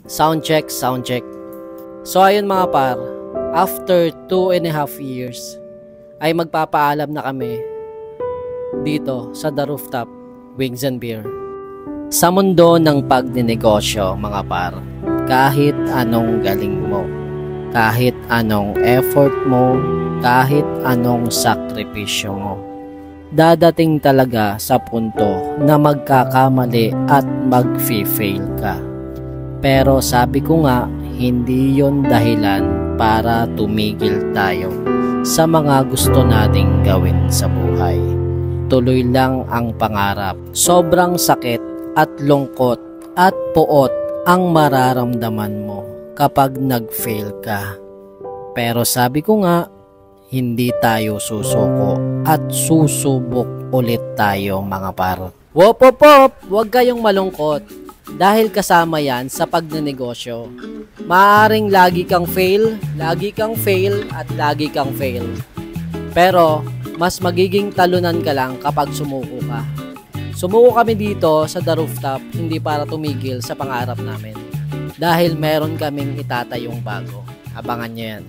Sound check, sound check. So ayun mga par, after 2.5 years ay magpapaalam na kami dito sa The Rooftop Wings and Beer. Sa mundo ng pagninegosyo mga par, kahit anong galing mo, kahit anong effort mo, kahit anong sakripisyo mo, dadating talaga sa punto na magkakamali at mag-fail ka. Pero sabi ko nga, hindi yon dahilan para tumigil tayo sa mga gusto nating gawin sa buhay. Tuloy lang ang pangarap. Sobrang sakit at lungkot at puot ang mararamdaman mo kapag nag-fail ka. Pero sabi ko nga, hindi tayo susuko at susubok ulit tayo mga par. Wop! Huwag kayong malungkot. Dahil kasama yan sa pagnenegosyo. Maaaring lagi kang fail, at lagi kang fail. Pero, mas magiging talunan ka lang kapag sumuko ka. Sumuko kami dito sa The Rooftop, hindi para tumigil sa pangarap namin. Dahil meron kaming itatayong bago. Abangan nyo yan.